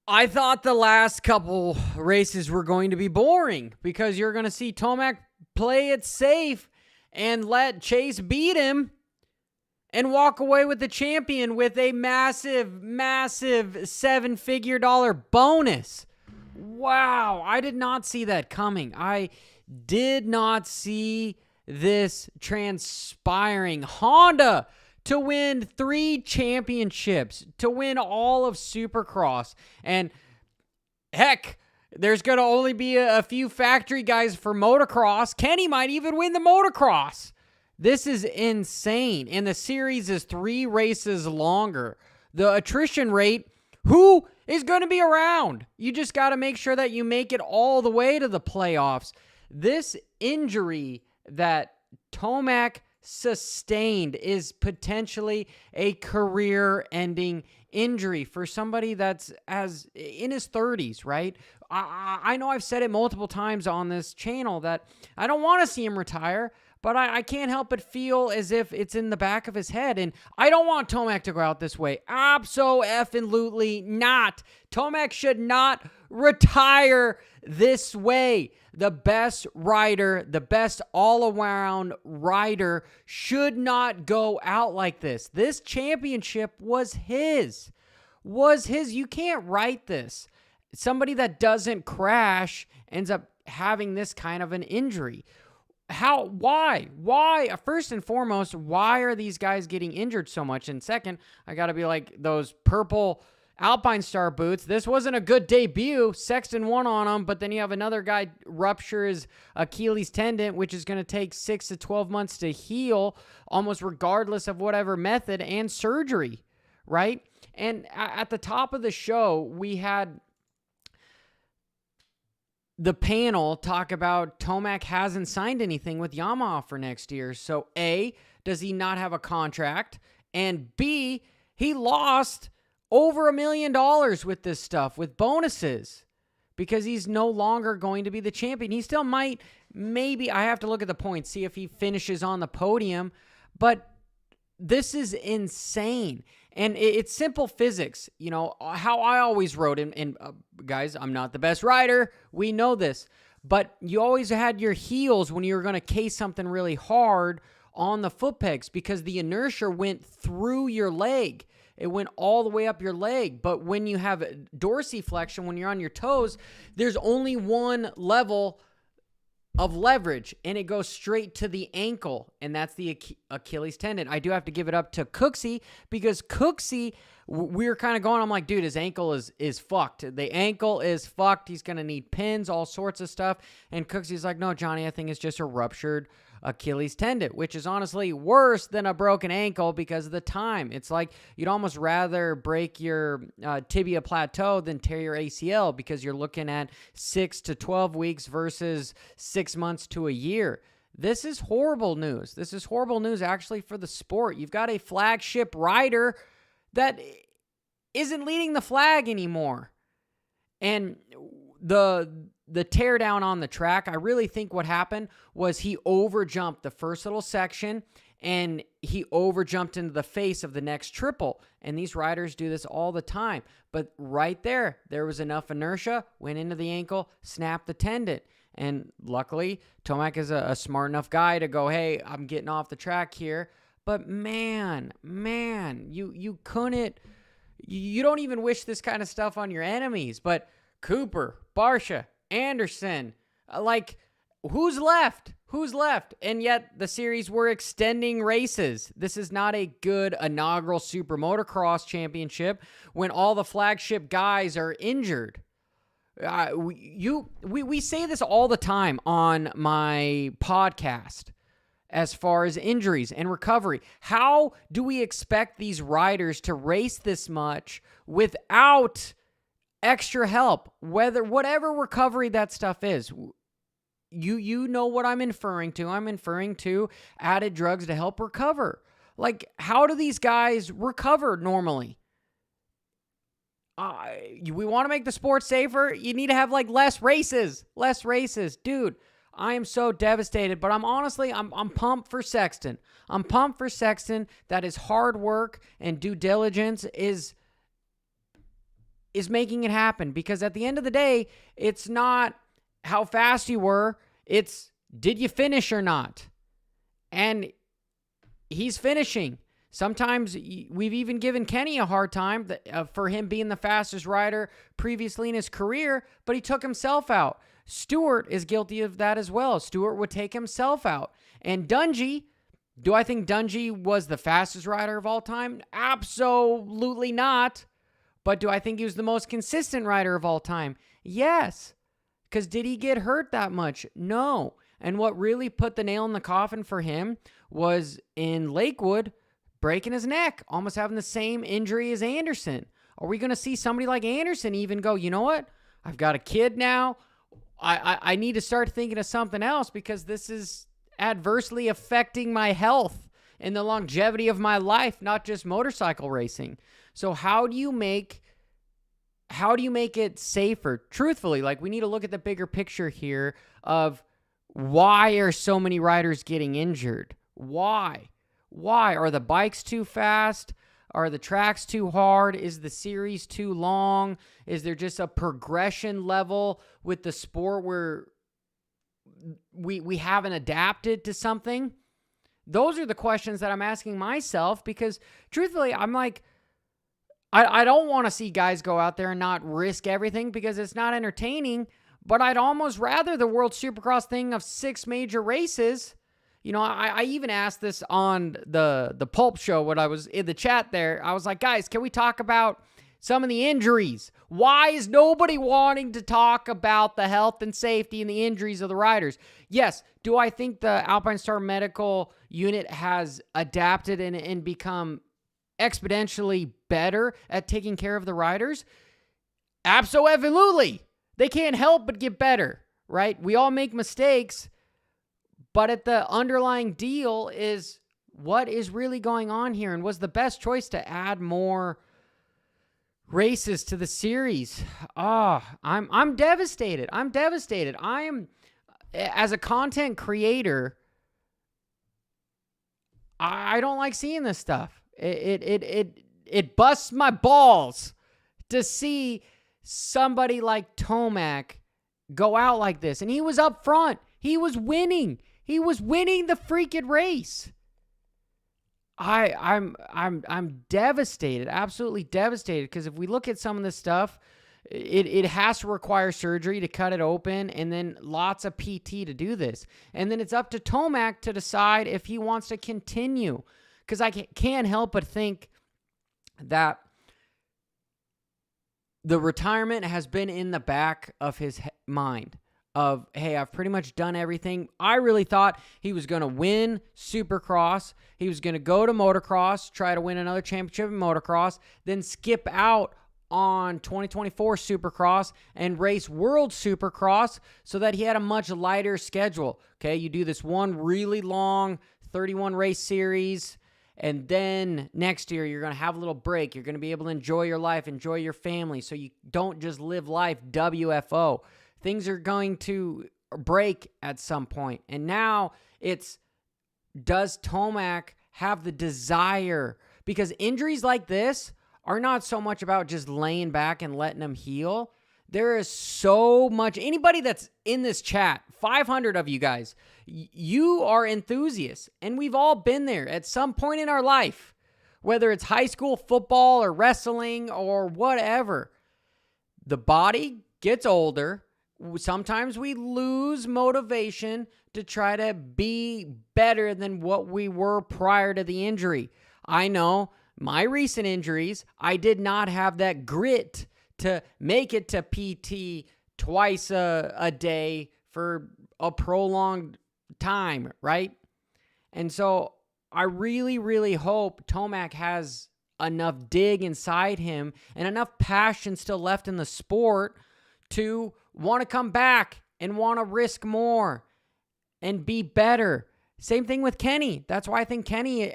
I thought the last couple races were going to be boring because you're going to see Tomac play it safe and let Chase beat him and walk away with the champion with a massive, massive seven-figure dollar bonus. Wow, I did not see that coming. I did not see this transpiring. Honda to win 3 championships, to win all of Supercross. And heck, there's going to only be a few factory guys for motocross. Kenny might even win the motocross. This is insane. And the series is 3 races longer. The attrition rate, who is going to be around? You just got to make sure that you make it all the way to the playoffs. This injury that Tomac sustained is potentially a career-ending injury for somebody that's as in his 30s, right? I know I've said it multiple times on this channel that I don't want to see him retire, but I can't help but feel as if it's in the back of his head, and I don't want Tomac to go out this way. Abso-effing-lutely not. Tomac should not retire this way. The best rider, the best all-around rider should not go out like this. This championship was his. You can't write this. Somebody that doesn't crash ends up having this kind of an injury. How? Why? First and foremost, why are these guys getting injured so much? And second, I got to be like those purple Alpine Star boots. This wasn't a good debut. Sexton won on them, but then you have another guy rupture his Achilles tendon, which is going to take 6 to 12 months to heal, almost regardless of whatever method and surgery, right? And at the top of the show, we had the panel talk about Tomac hasn't signed anything with Yamaha for next year. So A, does he not have a contract? And B, he lost over $1 million with this stuff, with bonuses, because he's no longer going to be the champion. He still might, maybe, I have to look at the points, see if he finishes on the podium, but this is insane. And it's simple physics. You know, how I always wrote, and guys, I'm not the best rider. We know this. But you always had your heels when you were going to case something really hard on the foot pegs because the inertia went through your leg. It went all the way up your leg. But when you have dorsiflexion, when you're on your toes, there's only one level of leverage, and it goes straight to the ankle, and that's the Achilles tendon. I do have to give it up to Cooksey because Cooksey, we were kind of going, I'm like, dude, his ankle is fucked. The ankle is fucked. He's going to need pins, all sorts of stuff. And Cooksey's like, no, Johnny, I think it's just a ruptured Achilles tendon, which is honestly worse than a broken ankle because of the time. It's like you'd almost rather break your tibia plateau than tear your ACL because you're looking at 6 to 12 weeks versus 6 months to a year. This is horrible news. This is horrible news actually for the sport. You've got a flagship rider that isn't leading the flag anymore. And the teardown on the track, I really think what happened was he overjumped the first little section and he overjumped into the face of the next triple. And these riders do this all the time. But right there was enough inertia, went into the ankle, snapped the tendon. And luckily, Tomac is a smart enough guy to go, hey, I'm getting off the track here. But man, you couldn't, you don't even wish this kind of stuff on your enemies. But Cooper, Barsha, Anderson, like, who's left? And yet the series were extending races. This is not a good inaugural Super Motocross Championship when all the flagship guys are injured. We say this all the time on my podcast as far as injuries and recovery. How do we expect these riders to race this much without extra help, whatever recovery that stuff is? You know what I'm inferring to. I'm inferring to added drugs to help recover. Like, how do these guys recover normally? We want to make the sport safer. You need to have like less races. Dude, I am so devastated, but I'm pumped for Sexton. I'm pumped for Sexton that his hard work and due diligence is is making it happen. Because at the end of the day, it's not how fast you were. It's did you finish or not? And he's finishing. Sometimes we've even given Kenny a hard time for him being the fastest rider previously in his career, but he took himself out. Stewart is guilty of that as well. Stewart would take himself out. And Dungey, do I think Dungey was the fastest rider of all time? Absolutely not. But do I think he was the most consistent rider of all time? Yes. Because did he get hurt that much? No. And what really put the nail in the coffin for him was in Lakewood, breaking his neck, almost having the same injury as Anderson. Are we going to see somebody like Anderson even go, you know what? I've got a kid now. I need to start thinking of something else because this is adversely affecting my health and the longevity of my life, not just motorcycle racing. So how do you make it safer? Truthfully, like we need to look at the bigger picture here of why are so many riders getting injured? Why? Are the bikes too fast? Are the tracks too hard? Is the series too long? Is there just a progression level with the sport where we haven't adapted to something? Those are the questions that I'm asking myself because truthfully, I'm like, I don't want to see guys go out there and not risk everything because it's not entertaining, but I'd almost rather the World Supercross thing of 6 major races. You know, I even asked this on the Pulp Show when I was in the chat there. I was like, guys, can we talk about some of the injuries? Why is nobody wanting to talk about the health and safety and the injuries of the riders? Yes, do I think the Alpine Star Medical Unit has adapted and become exponentially better at taking care of the riders? Absolutely. They can't help but get better, right? We all make mistakes. But at the underlying deal is what is really going on here, and was the best choice to add more races to the series. I'm devastated. I am, as a content creator, I don't like seeing this stuff. It busts my balls to see somebody like Tomac go out like this, and he was up front. He was winning. He was winning the freaking race. I'm devastated, absolutely devastated, because if we look at some of this stuff, it has to require surgery to cut it open and then lots of PT to do this. And then it's up to Tomac to decide if he wants to continue, because I can't help but think that the retirement has been in the back of his mind. Of, hey, I've pretty much done everything. I really thought he was going to win Supercross. He was going to go to motocross, try to win another championship in motocross, then skip out on 2024 Supercross and race World Supercross so that he had a much lighter schedule. Okay, you do this one really long 31 race series, and then next year you're going to have a little break. You're going to be able to enjoy your life, enjoy your family, so you don't just live life WFO. Things are going to break at some point. And now it's, does Tomac have the desire? Because injuries like this are not so much about just laying back and letting them heal. There is so much. Anybody that's in this chat, 500 of you guys, you are enthusiasts. And we've all been there at some point in our life, whether it's high school football or wrestling or whatever. The body gets older. Sometimes we lose motivation to try to be better than what we were prior to the injury. I know my recent injuries, I did not have that grit to make it to PT twice a day for a prolonged time, right? And so I really, really hope Tomac has enough dig inside him and enough passion still left in the sport to want to come back and want to risk more and be better. Same thing with Kenny. That's why I think Kenny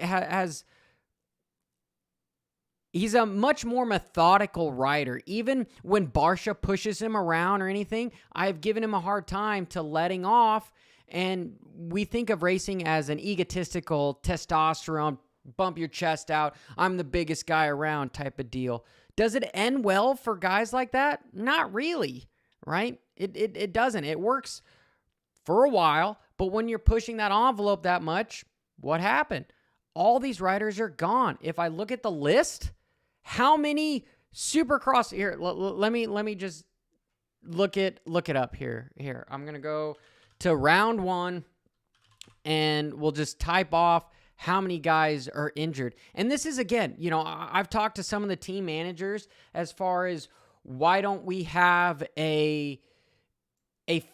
he's a much more methodical rider. Even when Barsha pushes him around or anything, I've given him a hard time to letting off. And we think of racing as an egotistical testosterone, bump your chest out, I'm the biggest guy around type of deal. Does it end well for guys like that? Not really, right? It doesn't. It works for a while, but when you're pushing that envelope that much, what happened? All these riders are gone. If I look at the list, how many Supercross here? Let me just look it up here. Here, I'm gonna go to round 1, and we'll just type off how many guys are injured. And this is, again, I've talked to some of the team managers as far as why don't we have a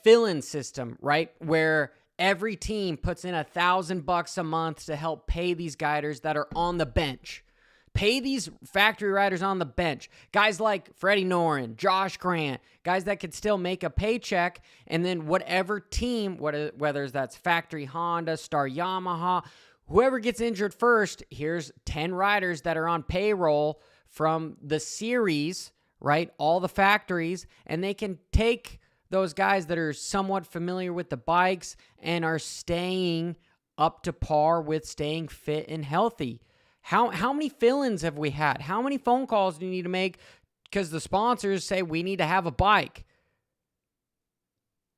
fill-in system, right? Where every team puts in $1,000 a month to help pay these guys that are on the bench. Pay these factory riders on the bench. Guys like Freddie Noren, Josh Grant, guys that could still make a paycheck. And then whatever team, whether that's factory Honda, Star Yamaha, whoever gets injured first, here's 10 riders that are on payroll from the series, right? All the factories. And they can take those guys that are somewhat familiar with the bikes and are staying up to par with staying fit and healthy. How many fill-ins have we had? How many phone calls do you need to make because the sponsors say we need to have a bike?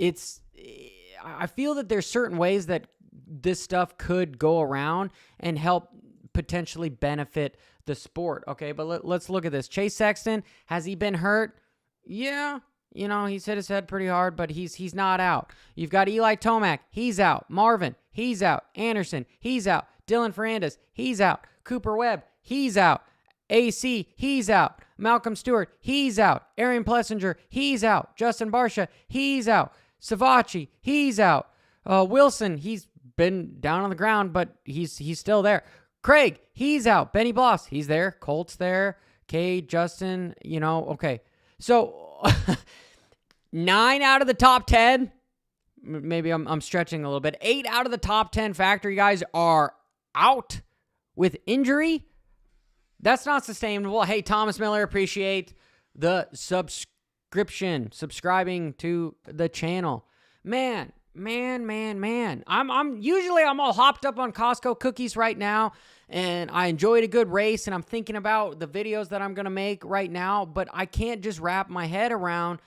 I feel that there's certain ways that this stuff could go around and help potentially benefit the sport. Okay, but let's look at this. Chase Sexton, has he been hurt? Yeah. He's hit his head pretty hard, but he's not out. You've got Eli Tomac, he's out. Marvin, he's out. Anderson, he's out. Dylan Ferrandis, he's out. Cooper Webb, he's out. AC, he's out. Malcolm Stewart, he's out. Arian Plessinger, he's out. Justin Barsha, he's out. Savacci, he's out. Wilson, he's been down on the ground, but he's still there. Craig, he's out. Benny Bloss, he's there. Colt's there. Cade, Justin, okay. So 9 out of the top 10, maybe I'm stretching a little bit. 8 out of the top 10 factory guys are out with injury. That's not sustainable. Hey, Thomas Miller, appreciate the subscribing to the channel. Man. I'm usually all hopped up on Costco cookies right now, and I enjoyed a good race, and I'm thinking about the videos that I'm going to make right now, but I can't just wrap my head around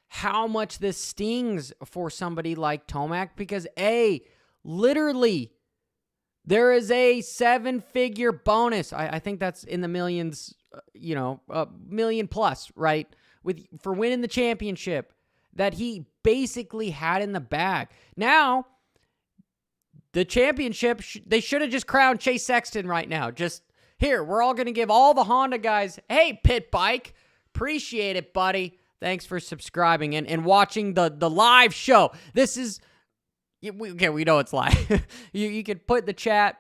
how much this stings for somebody like Tomac because literally there is a 7-figure bonus. I think that's in the millions, million plus, right? For winning the championship that he basically had in the bag. Now, the championship, they should have just crowned Chase Sexton right now. Just, here, we're all going to give all the Honda guys, hey, Pit Bike, appreciate it, buddy. Thanks for subscribing and watching the live show. This is, we know it's live. you could put the chat,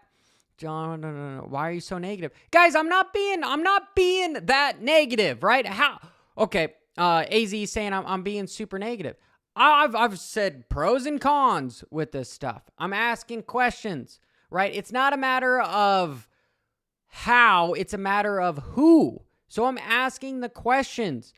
John, no. Why are you so negative? Guys, I'm not being that negative, right? How? Okay, AZ saying I'm being super negative. I've said pros and cons with this stuff. I'm asking questions, right? It's not a matter of how, it's a matter of who. So I'm asking the questions.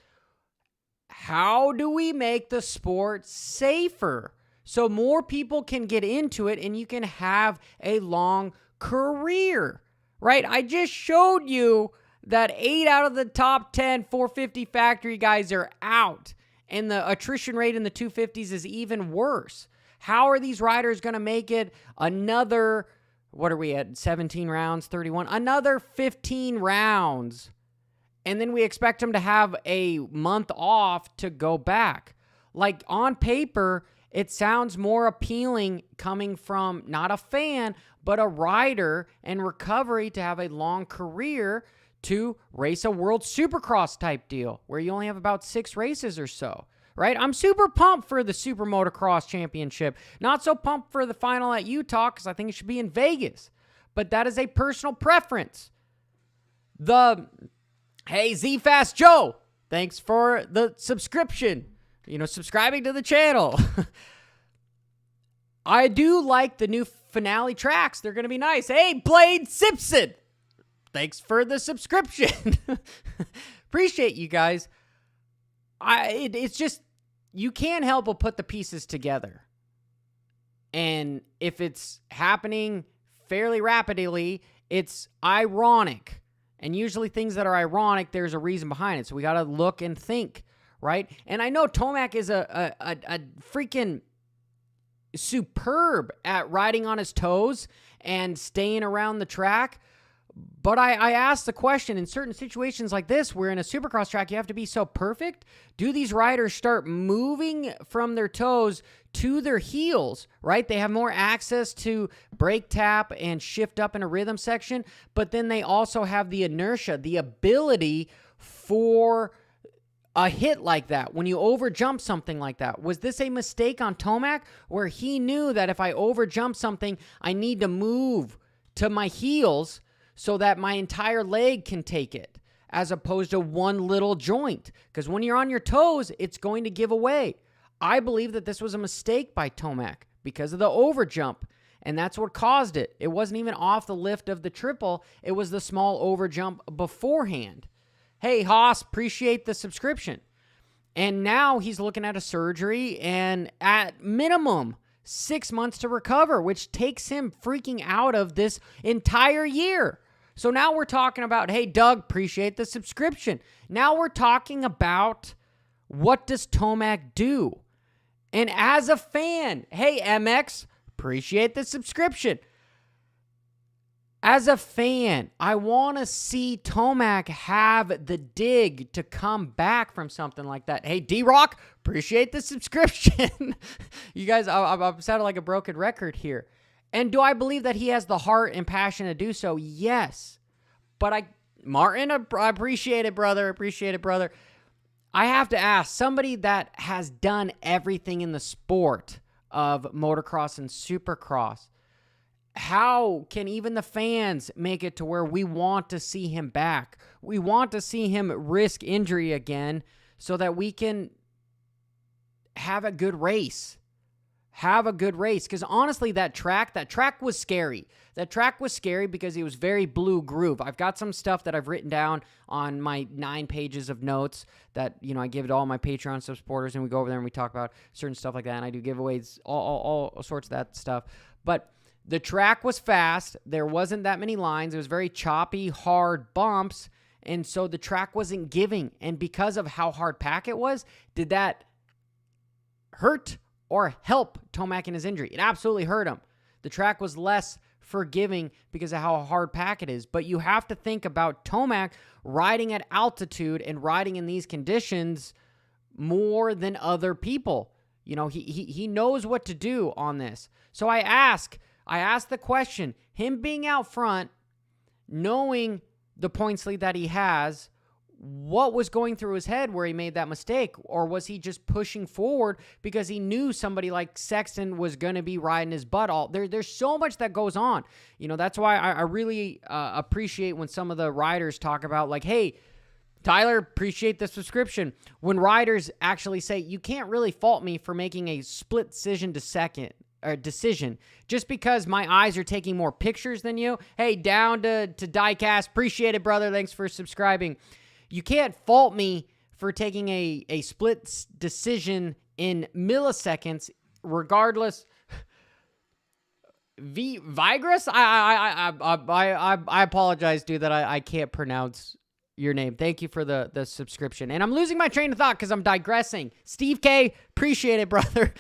How do we make the sport safer so more people can get into it and you can have a long career, right? I just showed you that 8 out of the top 10 450 factory guys are out. And the attrition rate in the 250s is even worse. How are these riders going to make it another, what are we at, 17 rounds, 31? Another 15 rounds. And then we expect them to have a month off to go back. Like, on paper, it sounds more appealing coming from not a fan, but a rider and recovery to have a long career to race a World Supercross type deal where you only have about 6 races or so, right? I'm super pumped for the Super Motocross Championship. Not so pumped for the final at Utah because I think it should be in Vegas. But that is a personal preference. Hey, Z-Fast Joe, thanks for the subscription. Subscribing to the channel. I do like the new finale tracks. They're going to be nice. Hey, Blade Simpson, thanks for the subscription. Appreciate you guys. It's just, you can't help but put the pieces together. And if it's happening fairly rapidly, it's ironic. And usually things that are ironic, there's a reason behind it. So we got to look and think, right? And I know Tomac is a freaking superb at riding on his toes and staying around the track. But I asked the question, in certain situations like this, where in a supercross track you have to be so perfect, do these riders start moving from their toes to their heels, right? They have more access to brake tap and shift up in a rhythm section, but then they also have the inertia, the ability for a hit like that, when you overjump something like that. Was this a mistake on Tomac, where he knew that if I overjump something, I need to move to my heels so that my entire leg can take it, as opposed to one little joint? Because when you're on your toes, it's going to give away. I believe that this was a mistake by Tomac because of the overjump, and that's what caused it. It wasn't even off the lift of the triple. It was the small overjump beforehand. Hey, Haas, appreciate the subscription. And now he's looking at a surgery and at minimum 6 months to recover, which takes him freaking out of this entire year. So now we're talking about, hey, Doug, appreciate the subscription. Now we're talking about, what does Tomac do? And as a fan, hey, MX, appreciate the subscription. As a fan, I want to see Tomac have the dig to come back from something like that. Hey, D-Rock, appreciate the subscription. You guys, I'm sounding like a broken record here. And do I believe that he has the heart and passion to do so? Yes. But Martin, I appreciate it, brother. Appreciate it, brother. I have to ask, somebody that has done everything in the sport of motocross and supercross, how can even the fans make it to where we want to see him back? We want to see him risk injury again so that we can have a good race. Have a good race. Because honestly, that track was scary. That track was scary because it was very blue groove. I've got some stuff that I've written down on my 9 pages of notes that, I give it to all my Patreon supporters, and we go over there and we talk about certain stuff like that, and I do giveaways, all sorts of that stuff. But the track was fast. There wasn't that many lines. It was very choppy, hard bumps, and so the track wasn't giving. And because of how hard pack it was, did that hurt or help Tomac in his injury? It absolutely hurt him. The track was less forgiving because of how hard pack it is. But you have to think about Tomac riding at altitude and riding in these conditions more than other people. He knows what to do on this. So I ask the question, him being out front, knowing the points lead that he has, what was going through his head where he made that mistake? Or was he just pushing forward because he knew somebody like Sexton was going to be riding his butt all? There's so much that goes on. That's why I really appreciate when some of the riders talk about, like, hey, Tyler, appreciate the subscription. When riders actually say, you can't really fault me for making a split decision just because my eyes are taking more pictures than you. Hey, down to Diecast. Appreciate it, brother. Thanks for subscribing. You can't fault me for taking a split decision in milliseconds, regardless. Vigris? I apologize, dude, that I can't pronounce your name. Thank you for the subscription. And I'm losing my train of thought because I'm digressing. Steve K, appreciate it, brother.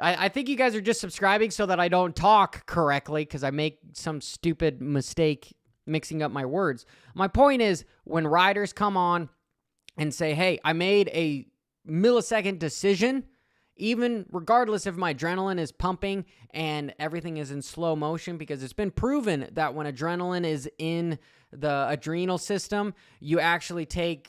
I think you guys are just subscribing so that I don't talk correctly because I make some stupid mistake mixing up my words. My point is, when riders come on and say, hey, I made a millisecond decision, even regardless if my adrenaline is pumping and everything is in slow motion, because it's been proven that when adrenaline is in the adrenal system, you actually take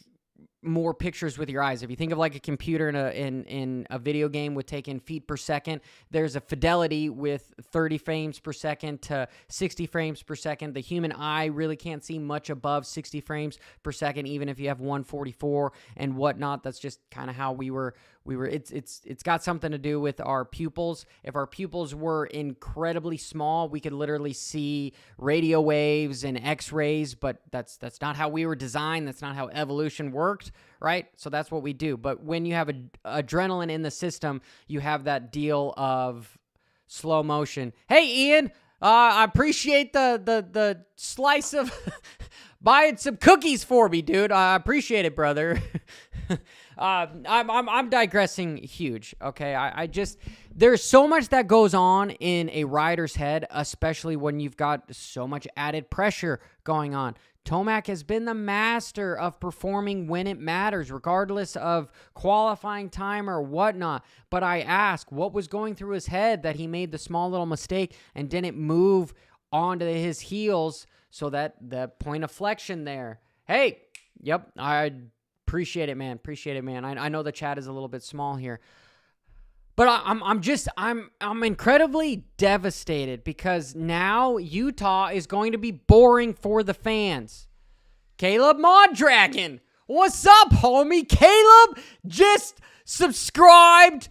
more pictures with your eyes. If you think of like a computer in a video game with taking feet per second, there's a fidelity with 30 frames per second to 60 frames per second. The human eye really can't see much above 60 frames per second, even if you have 144 and whatnot. That's just kind of how we were. It's got something to do with our pupils. If our pupils were incredibly small, we could literally see radio waves and X-rays, but that's not how we were designed. That's not how evolution worked, right? So that's what we do. But when you have adrenaline in the system, you have that deal of slow motion. Hey, Ian, I appreciate the slice of buying some cookies for me, dude. I appreciate it, brother. I'm digressing huge. Okay, I just there's so much that goes on in a rider's head, especially when you've got so much added pressure going on. Tomac has been the master of performing when it matters, regardless of qualifying time or whatnot. But I ask, what was going through his head that he made the small little mistake and didn't move onto his heels so that the point of flexion there? Hey, yep, I appreciate it, man. Appreciate it, man. I know the chat is a little bit small here. But I'm incredibly devastated because now Utah is going to be boring for the fans. Caleb Mondragon, what's up, homie? Caleb just subscribed.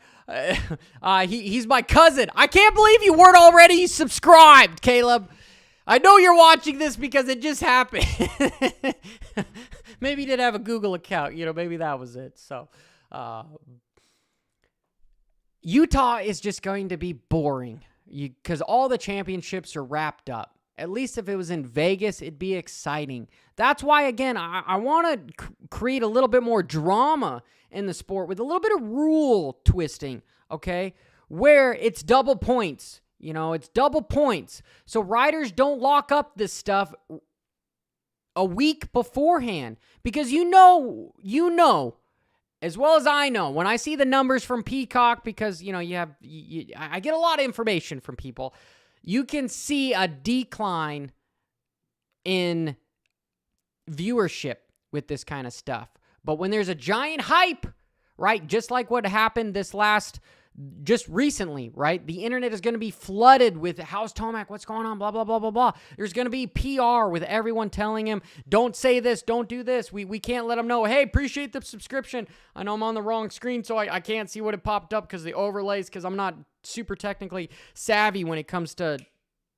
He's my cousin. I can't believe you weren't already subscribed, Caleb. I know you're watching this because it just happened. Maybe he did have a Google account. Maybe that was it. So, Utah is just going to be boring because all the championships are wrapped up. At least if it was in Vegas, it'd be exciting. That's why, again, I want to create a little bit more drama in the sport with a little bit of rule twisting, okay, where it's double points. It's double points. So riders don't lock up this stuff a week beforehand because you know, as well as I know, when I see the numbers from Peacock, because, I get a lot of information from people, you can see a decline in viewership with this kind of stuff. But when there's a giant hype, right, just like what happened just recently, right? The internet is going to be flooded with how's Tomac, what's going on, blah, blah, blah, blah, blah. There's going to be PR with everyone telling him, don't say this, don't do this. We can't let him know, hey, appreciate the subscription. I know I'm on the wrong screen, so I can't see what it popped up because the overlays, because I'm not super technically savvy when it comes to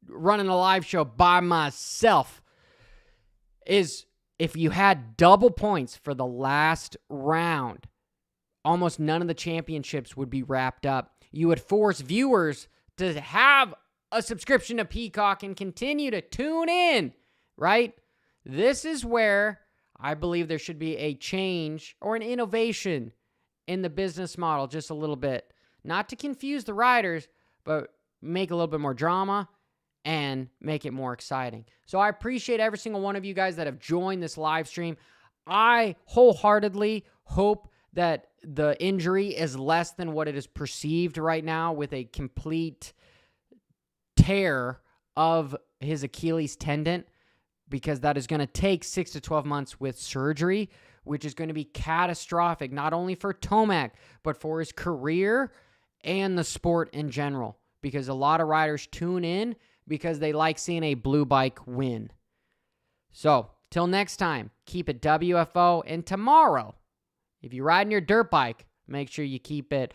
running a live show by myself. Is if you had double points for the last round, almost none of the championships would be wrapped up. You would force viewers to have a subscription to Peacock and continue to tune in, right? This is where I believe there should be a change or an innovation in the business model just a little bit. Not to confuse the riders, but make a little bit more drama and make it more exciting. So I appreciate every single one of you guys that have joined this live stream. I wholeheartedly hope that the injury is less than what it is perceived right now with a complete tear of his Achilles tendon, because that is going to take 6 to 12 months with surgery, which is going to be catastrophic, not only for Tomac, but for his career and the sport in general, because a lot of riders tune in because they like seeing a blue bike win. So, till next time, keep it WFO, and tomorrow, if you're riding your dirt bike, make sure you keep it